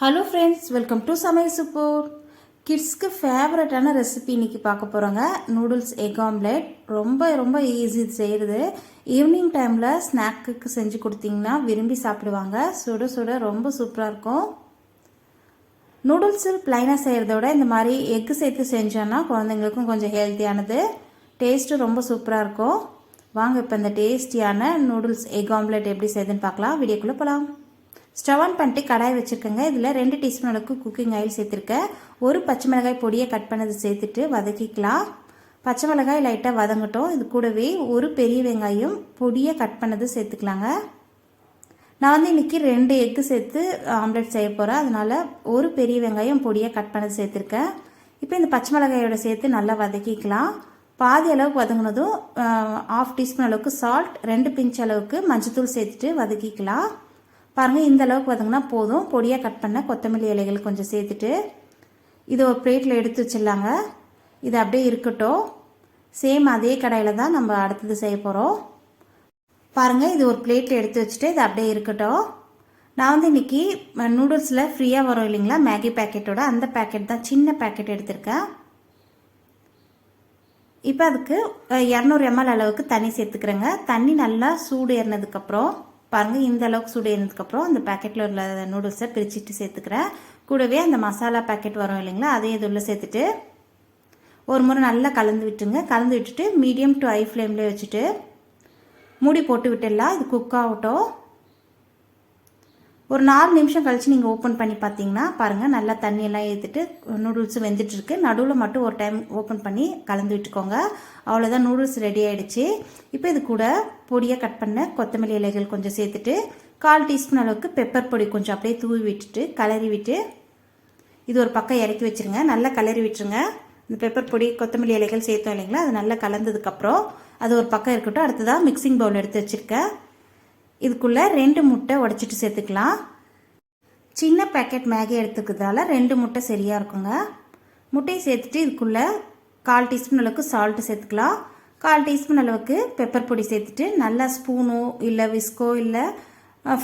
Hello friends, welcome to சமையல் super. கிட்ஸ்க்கு ஃபேவரட்டான recipe இன்றைக்கி பார்க்க போகிறோங்க. Noodles egg omelette. ரொம்ப ரொம்ப ஈஸி செய்கிறது. ஈவினிங் டைமில் ஸ்நாக்குக்கு செஞ்சு கொடுத்தீங்கன்னா விரும்பி சாப்பிடுவாங்க. சுட சுட ரொம்ப சூப்பராக இருக்கும். நூடுல்ஸு ப்ளைனாக செய்கிறத விட இந்த மாதிரி எக்கு சேர்த்து செஞ்சோன்னா குழந்தைங்களுக்கும் கொஞ்சம் ஹெல்த்தியானது. டேஸ்ட்டு ரொம்ப சூப்பராக இருக்கும். வாங்க இப்போ இந்த டேஸ்டியான நூடுல்ஸ் எக் ஆம்லேட் எப்படி செய்யுதுன்னு பார்க்கலாம். வீடியோக்குள்ளே போகலாம். ஸ்டவ் ஆன் பண்ணிட்டு கடாய் வச்சுருக்கேங்க. இதில் 2 டீஸ்பூன் அளவுக்கு குக்கிங் ஆயில் சேர்த்துருக்கேன். ஒரு பச்சை மிளகாய் பொடியை கட் பண்ணது சேர்த்துட்டு வதக்கிக்கலாம். பச்சை மிளகாய் லைட்டாக வதங்கட்டும். இது கூடவே ஒரு பெரிய வெங்காயம் பொடியை கட் பண்ணது சேர்த்துக்கலாங்க. நான் வந்து இன்றைக்கி 2 எக்கு சேர்த்து ஆம்லேட் செய்ய போகிறேன். அதனால் ஒரு பெரிய வெங்காயம் பொடியை கட் பண்ணது சேர்த்துருக்கேன். இப்போ இந்த பச்சை மிளகாயோட சேர்த்து நல்லா வதக்கிக்கலாம். பாதி அளவுக்கு வதங்கினதும் 1/2 டீஸ்பூன் அளவுக்கு சால்ட், 2 பிஞ்ச் அளவுக்கு மஞ்சத்தூள் சேர்த்துட்டு வதக்கிக்கலாம். பாருங்கள், இந்த அளவுக்கு வதங்கினா போதும். பொடியாக கட் பண்ண கொத்தமல்லி இலைகள் கொஞ்சம் சேர்த்துட்டு இது ஒரு பிளேட்டில் எடுத்து வச்சிடலாங்க. இது அப்படியே இருக்கட்டும். சேம் அதே கடாயில் தான் நம்ம அடுத்தது செய்ய போகிறோம். பாருங்கள், இது ஒரு பிளேட்டில் எடுத்து வச்சுட்டு இது அப்படியே இருக்கட்டும். நான் வந்து இன்றைக்கி நூடுல்ஸில் ஃப்ரீயாக வரும் இல்லைங்களா, மேகி பேக்கெட்டோட, அந்த பேக்கெட் தான், சின்ன பேக்கெட் எடுத்திருக்கேன். இப்போ அதுக்கு 200 ml அளவுக்கு தண்ணி சேர்த்துக்கிறேங்க. தண்ணி நல்லா சூடு ஏறினதுக்கப்புறம் பாருங்கள், இந்த அளவுக்கு சூடு ஏறினதுக்கப்புறம் அந்த பேக்கெட்டில் உள்ள நூடுல்ஸை பிரிச்சுட்டு சேர்த்துக்கிறேன். கூடவே அந்த மசாலா பேக்கெட் வரும் இல்லைங்களா, அதையும் இது உள்ள சேர்த்துட்டு ஒரு முறை நல்லா கலந்து விட்டுருங்க. கலந்து விட்டுட்டு மீடியம் டு ஹை ஃப்ளேம்லேயே வச்சுட்டு மூடி போட்டு விட்டுடலாம். இது குக் ஆகட்டும். ஒரு 4 நிமிஷம் கழித்து நீங்கள் ஓப்பன் பண்ணி பார்த்தீங்கன்னா பாருங்கள், நல்லா தண்ணியெல்லாம் ஏற்றிட்டு நூடுல்ஸு வெந்துட்டுருக்கு. நடுவில் மட்டும் ஒரு டைம் ஓப்பன் பண்ணி கலந்து விட்டுக்கோங்க. அவ்வளோதான், நூடுல்ஸ் ரெடி ஆகிடுச்சு. இப்போ இது கூட பொடியாக கட் பண்ண கொத்தமல்லி இலைகள் கொஞ்சம் சேர்த்துட்டு 1/4 டீஸ்பூன் அளவுக்கு பெப்பர் பொடி கொஞ்சம் அப்படியே தூவி விட்டுட்டு கிளறி விட்டு இது ஒரு பக்கம் இறக்கி வச்சுருங்க. நல்லா கிளறி விட்டுருங்க. இந்த பெப்பர் பொடி கொத்தமல்லி இலைகள் சேர்த்தோம் இல்லைங்களா, அது நல்லா கலந்ததுக்கப்புறம் அது ஒரு பக்கம் இருக்கட்டும். அடுத்ததாக மிக்சிங் பவுல் எடுத்து வச்சுருக்கேன். இதுக்குள்ளே 2 முட்டை உடைச்சிட்டு சேர்த்துக்கலாம். சின்ன பேக்கெட் மேகி எடுத்துக்கிறதால 2 முட்டை சரியாக இருக்குங்க. முட்டையை சேர்த்துட்டு இதுக்குள்ளே 1/4 டீஸ்பூன் அளவுக்கு சால்ட்டு சேர்த்துக்கலாம். 1/4 டீஸ்பூன் அளவுக்கு பெப்பர் பொடி சேர்த்துட்டு நல்லா ஸ்பூனோ இல்லை விஸ்கோ இல்லை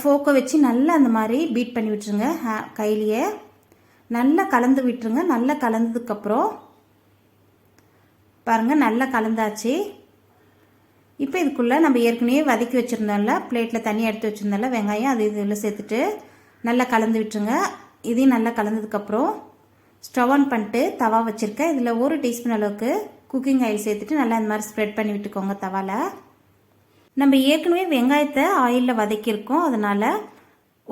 ஃபோக்கோ வச்சு நல்லா அந்த மாதிரி பீட் பண்ணி விட்டுருங்க. கையிலேயே நல்லா கலந்து விட்டுருங்க. நல்லா கலந்ததுக்கப்புறம் பாருங்கள், நல்லா கலந்தாச்சு. இப்போ இதுக்குள்ளே நம்ம ஏற்கனவே வதக்கி வச்சுருந்தோம்ல, பிளேட்டில் தண்ணி எடுத்து வச்சுருந்தோம்ல வெங்காயம், அது இதில் சேர்த்துட்டு நல்லா கலந்து விட்டுருங்க. இதையும் நல்லா கலந்ததுக்கப்புறம் ஸ்டவ் ஆன் பண்ணிட்டு தவா வச்சுருக்கேன். இதில் 1 டீஸ்பூன் அளவுக்கு குக்கிங் ஆயில் சேர்த்துட்டு நல்லா இந்த மாதிரி ஸ்ப்ரெட் பண்ணி விட்டுக்கோங்க தவாவில். நம்ம ஏற்கனவே வெங்காயத்தை ஆயிலில் வதக்கியிருக்கோம், அதனால்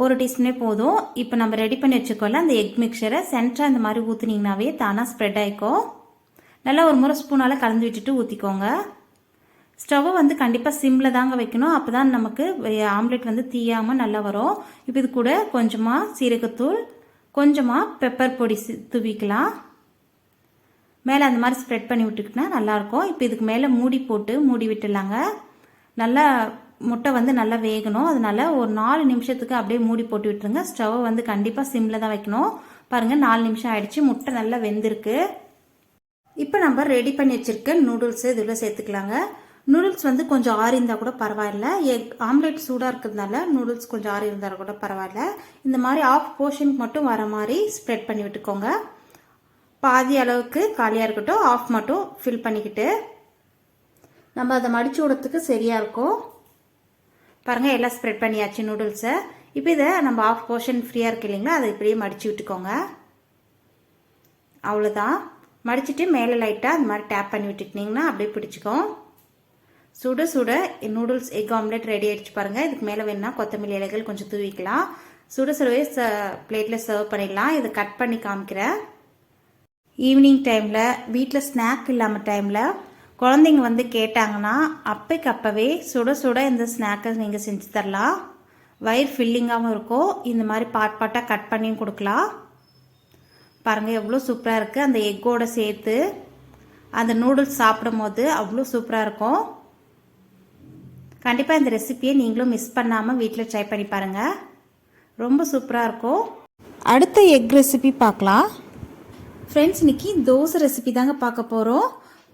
1 டீஸ்பூனே போதும். இப்போ நம்ம ரெடி பண்ணி வச்சுக்கோல அந்த எக் மிக்சரை சென்டராக இந்த மாதிரி ஊற்றுனீங்கனாவே தானாக ஸ்ப்ரெட் ஆகிக்கும். நல்லா ஒரு முறை ஸ்பூனால் கலந்து விட்டுட்டு ஊற்றிக்கோங்க. ஸ்டவ்வை வந்து கண்டிப்பாக சிம்மில் தாங்க வைக்கணும். அப்போ தான் நமக்கு ஆம்லேட் வந்து தீயாமல் நல்லா வரும். இப்போ இது கூட கொஞ்சமாக சீரகத்தூள், கொஞ்சமாக பெப்பர் பொடி தூவிக்கலாம். மேலே அந்த மாதிரி ஸ்ப்ரெட் பண்ணி விட்டுக்கிட்டா நல்லாயிருக்கும். இப்போ இதுக்கு மேலே மூடி போட்டு மூடி விட்டுடலாங்க. நல்லா முட்டை வந்து நல்லா வேகணும். அதனால் ஒரு 4 நிமிஷத்துக்கு அப்படியே மூடி போட்டு விட்டுருங்க. ஸ்டவ்வை வந்து கண்டிப்பாக சிம்மில் தான் வைக்கணும். பாருங்கள், 4 நிமிஷம் ஆயிடுச்சு. முட்டை நல்லா வெந்திருக்கு. இப்போ நம்ம ரெடி பண்ணி வச்சுருக்க நூடுல்ஸு இதில் சேர்த்துக்கலாங்க. நூடுல்ஸ் வந்து கொஞ்சம் ஆறி இருந்தால் கூட பரவாயில்ல. எக் ஆம்லேட் சூடாக இருக்கிறதுனால நூடுல்ஸ் கொஞ்சம் ஆறி இருந்தால் கூட பரவாயில்ல. இந்த மாதிரி ஆஃப் போர்ஷனுக்கு மட்டும் வர மாதிரி ஸ்ப்ரெட் பண்ணி விட்டுக்கோங்க. பாதி அளவுக்கு காலியாக இருக்கட்டும், ஆஃப் மட்டும் ஃபில் பண்ணிக்கிட்டு நம்ம அதை மடிச்சு விடுறதுக்கு சரியாக இருக்கும். பாருங்கள், எல்லாம் ஸ்ப்ரெட் பண்ணியாச்சு நூடுல்ஸை. இப்போ இதை நம்ம ஆஃப் போர்ஷன் ஃப்ரீயாக இருக்கு இல்லைங்களா, அதை இப்படியே மடித்து விட்டுக்கோங்க. அவ்வளோதான். மடிச்சுட்டு மேலே லைட்டாக அந்த மாதிரி டேப் பண்ணி விட்டுட்டிங்கன்னா அப்படியே பிடிச்சிக்கும். சுட சுட நூடுல்ஸ் எக் ஆம்லேட் ரெடி ஆகிடுச்சு பாருங்கள். இதுக்கு மேலே வேணுன்னா கொத்தமல்லி இலைகள் கொஞ்சம் தூவிக்கலாம். சுட சுடவே பிளேட்டில் சர்வ் பண்ணிடலாம். இதை கட் பண்ணி காமிக்கிறேன். ஈவினிங் டைமில் வீட்டில் ஸ்நாக் இல்லாமல் டைமில் குழந்தைங்க வந்து கேட்டாங்கன்னா அப்பவே சுட சுட இந்த ஸ்நாக்கை நீங்கள் செஞ்சு தரலாம். வயிறு ஃபில்லிங்காகவும் இருக்கும். இந்த மாதிரி பார்ட்டாக கட் பண்ணியும் கொடுக்கலாம். பாருங்கள், எவ்வளோ சூப்பராக இருக்குது. அந்த எக்கோடு சேர்த்து அந்த நூடுல்ஸ் சாப்பிடும் போது அவ்வளோ சூப்பராக இருக்கும். கண்டிப்பாக இந்த ரெசிபியை நீங்களும் மிஸ் பண்ணாமல் வீட்டில் ட்ரை பண்ணி பாருங்கள். ரொம்ப சூப்பராக இருக்கும். அடுத்த எக் ரெசிபி பார்க்கலாம். ஃப்ரெண்ட்ஸ், இன்றைக்கி தோசை ரெசிபி தாங்க பார்க்க போகிறோம்.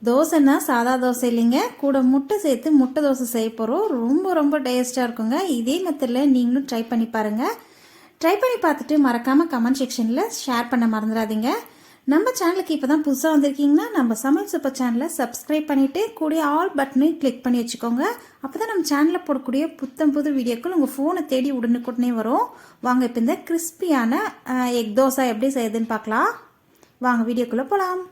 தோசைன்னா சாதா தோசை இல்லைங்க, கூட முட்டை சேர்த்து முட்டை தோசை செய்ய போகிறோம். ரொம்ப ரொம்ப டேஸ்ட்டாக இருக்குங்க. இதே மெத்தடில் நீங்களும் ட்ரை பண்ணி பாருங்கள். ட்ரை பண்ணி பார்த்துட்டு மறக்காமல் கமெண்ட் செக்ஷனில் ஷேர் பண்ண மறந்துடாதீங்க. நம்ம சேனலுக்கு இப்போ தான் புதுசாக வந்திருக்கீங்கன்னா நம்ம சமையல் சூப்பர் சேனலை சப்ஸ்கிரைப் பண்ணிவிட்டு கூடிய ஆல் பட்டனையும் கிளிக் பண்ணி வச்சுக்கோங்க. அப்போ தான் நம்ம சேனலில் போடக்கூடிய புது வீடியோக்கள் உங்கள் ஃபோனை தேடி உடனுக்குடனே வரும். வாங்க இப்போ இந்த கிறிஸ்பியான எக் தோசை எப்படி செய்யுதுன்னு பார்க்கலாம். வாங்க வீடியோக்குள்ளே போகலாம்.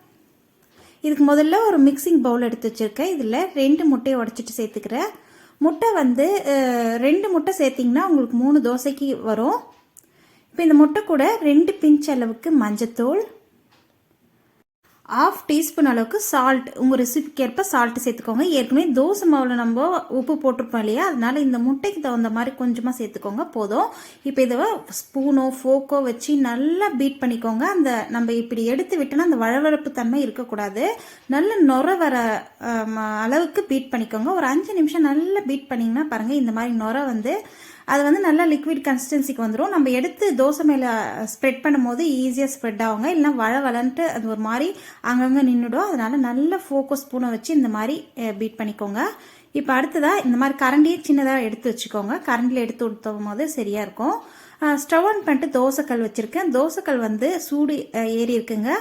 இதுக்கு முதல்ல ஒரு மிக்சிங் பவுல் எடுத்து வச்சுருக்கேன். இதில் 2 முட்டையை உடச்சிட்டு சேர்த்துக்கிறேன். முட்டை வந்து 2 முட்டை சேர்த்திங்கன்னா உங்களுக்கு 3 தோசைக்கு வரும். இப்போ இந்த முட்டை கூட 2 பிஞ்ச் அளவுக்கு மஞ்சத்தூள், 1/2 டீஸ்பூன் அளவுக்கு சால்ட், உங்கள் ரெசிபிக்கு ஏற்ப சால்ட் சேர்த்துக்கோங்க. ஏற்கனவே தோசை மாவில் நம்ம உப்பு போட்டிருப்போம் இல்லையா, அதனால இந்த முட்டைக்கு தகுந்த மாதிரி கொஞ்சமாக சேர்த்துக்கோங்க போதும். இப்போ இதை ஸ்பூனோ ஃபோக்கோ வச்சு நல்லா பீட் பண்ணிக்கோங்க. அந்த நம்ம இப்படி எடுத்து விட்டோன்னா அந்த வழவழப்பு தன்மை இருக்கக்கூடாது. நல்ல நுர வர அளவுக்கு பீட் பண்ணிக்கோங்க. ஒரு 5 நிமிஷம் நல்லா பீட் பண்ணிங்கன்னா பாருங்கள், இந்த மாதிரி நுர வந்து அது வந்து நல்லா லிக்விட் கன்சிஸ்டன்சிக்கு வந்துடும். நம்ம எடுத்து தோசை மேலே ஸ்ப்ரெட் பண்ணும்போது ஈஸியாக ஸ்ப்ரெட் ஆகுங்க. இல்லைனா வளன்ட்டு அது ஒரு மாதிரி அங்கங்கே நின்றுடும். அதனால நல்ல ஃபோக்கஸ் ஸ்பூனை வச்சு இந்த மாதிரி பீட் பண்ணிக்கோங்க. இப்போ அடுத்ததாக இந்த மாதிரி கரண்டியே சின்னதாக எடுத்து வச்சுக்கோங்க. கரண்டியில் எடுத்து ஊற்றும் போது சரியாக இருக்கும். ஸ்டவ் ஆன் பண்ணிட்டு தோசைக்கல் வச்சுருக்கேன். தோசைக்கல் வந்து சூடு ஏறி இருக்குங்க.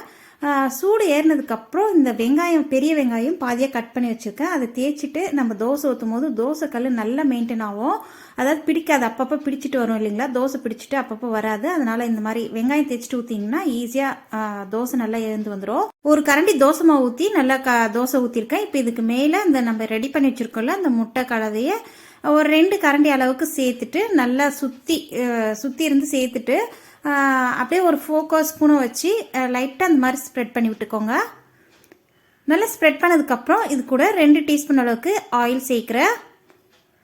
சூடு ஏறினதுக்கப்புறம் இந்த வெங்காயம், பெரிய வெங்காயம் பாதியாக கட் பண்ணி வச்சுருக்கேன். அதை தேய்ச்சிட்டு நம்ம தோசை ஊற்றும் போது தோசைக்கல் நல்லா மெயின்டைன் ஆகும். அதாவது பிடிக்காது, அப்பப்போ பிடிச்சிட்டு வரும் இல்லைங்களா, தோசை பிடிச்சிட்டு அப்பப்போ வராது. அதனால இந்த மாதிரி வெங்காயம் தேய்ச்சிட்டு ஊற்றிங்கன்னா ஈஸியாக தோசை நல்லா எழுந்து வந்துடும். ஒரு கரண்டி தோசை மாவு ஊற்றி நல்லா தோசை ஊற்றிருக்கேன். இப்போ இதுக்கு மேலே இந்த நம்ம ரெடி பண்ணி வச்சுருக்கோம்ல அந்த முட்டை கலவையை ஒரு 2 கரண்டி அளவுக்கு சேர்த்துட்டு நல்லா சுற்றி இருந்து சேர்த்துட்டு அப்படியே ஒரு ஃபோக்கஸ் ஸ்பூனை வச்சு லைட்டாக அந்த மாதிரி ஸ்ப்ரெட் பண்ணி விட்டுக்கோங்க. நல்லா ஸ்ப்ரெட் பண்ணதுக்கப்புறம் இது கூட 2 டீஸ்பூன் அளவுக்கு ஆயில் சேர்க்குறேன்.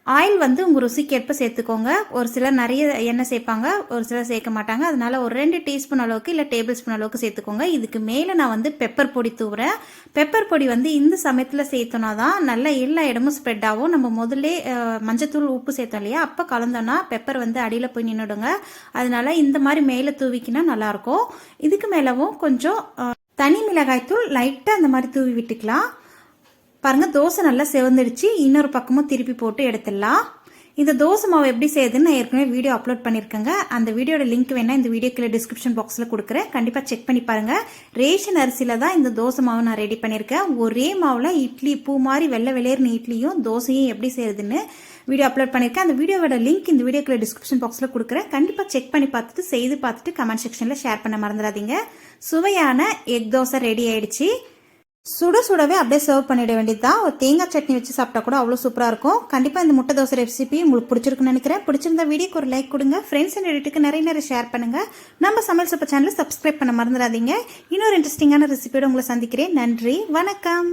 ஆயில் வந்து உங்கள் ருசிக்கு ஏற்ப சேர்த்துக்கோங்க. ஒரு சிலர் நிறைய எண்ணெய் சேர்ப்பாங்க, ஒரு சிலர் சேர்க்க மாட்டாங்க. அதனால ஒரு 2 டீஸ்பூன் அளவுக்கு இல்லை டேபிள் ஸ்பூன் அளவுக்கு சேர்த்துக்கோங்க. இதுக்கு மேலே நான் வந்து பெப்பர் பொடி தூவுறேன். பெப்பர் பொடி வந்து இந்த சமயத்தில் சேர்த்தோன்னா தான் நல்லா எல்லா இடமும் ஸ்ப்ரெட் ஆகும். நம்ம முதல்ல மஞ்சத்தூள் உப்பு சேர்த்தோம் இல்லையா, அப்போ கலந்தோன்னா பெப்பர் வந்து அடியில் போய் நின்றுடுங்க. அதனால இந்த மாதிரி மேலே தூவிக்கினா நல்லாயிருக்கும். இதுக்கு மேலவும் கொஞ்சம் தனி மிளகாய்த்தூள் லைட்டாக அந்த மாதிரி தூவி விட்டுக்கலாம். பாருங்கள், தோசை நல்லா செவந்துடுச்சு. இன்னொரு பக்கமும் திருப்பி போட்டு எடுத்துடலாம். இந்த தோசை மாவு எப்படி செய்யுதுன்னு நான் ஏற்கனவே வீடியோ அப்லோட் பண்ணியிருக்கேங்க. அந்த வீடியோட லிங்க் வேணால் இந்த வீடியோக்குள்ள டிஸ்கிரிப்ஷன் பாக்ஸில் கொடுக்குறேன். கண்டிப்பாக செக் பண்ணி பாருங்கள். ரேஷன் அரிசியில் தான் இந்த தோசை மாவு நான் ரெடி பண்ணியிருக்கேன். ஒரே மாவில் இட்லி பூ மாதிரி வெள்ளை வெள்ளையர்னு இட்லியும் தோசையும் எப்படி செய்யுதுன்னு வீடியோ அப்லோட் பண்ணியிருக்கேன். அந்த வீடியோவோட லிங்க் இந்த வீடியோக்குள்ள டிஸ்கிரிப்ஷன் பாக்ஸில் கொடுக்குறேன். கண்டிப்பாக செக் பண்ணி பார்த்துட்டு செய்து பார்த்துட்டு கமெண்ட் செக்ஷனில் ஷேர் பண்ண மறந்துடாதீங்க. சுவையான எக் தோசை ரெடி ஆயிடுச்சு. சுடவே அப்படியே சர்வ் பண்ணிட வேண்டியது தான். ஒரு தேங்காய் சட்னி வச்சு சாப்பிட்டா கூட அவ்வளோ சூப்பராக இருக்கும். கண்டிப்பாக இந்த முட்டை தோசை ரெசிபி உங்களுக்கு பிடிச்சிருக்குன்னு நினைக்கிறேன். பிடிச்சிருந்தா வீடியோக்கு ஒரு லைக் கொடுங்க. ஃப்ரெண்ட்ஸ் அண்ட் ரிலேட்டிவ்க்கு நிறைய ஷேர் பண்ணுங்கள். நம்ம சமையல் சூப்பர் சேனலை சப்ஸ்கிரைப் பண்ண மறந்துடாதீங்க. இன்னொரு இன்ட்ரெஸ்டிங்கான ரெசிபியோட உங்களை சந்திக்கிறேன். நன்றி, வணக்கம்.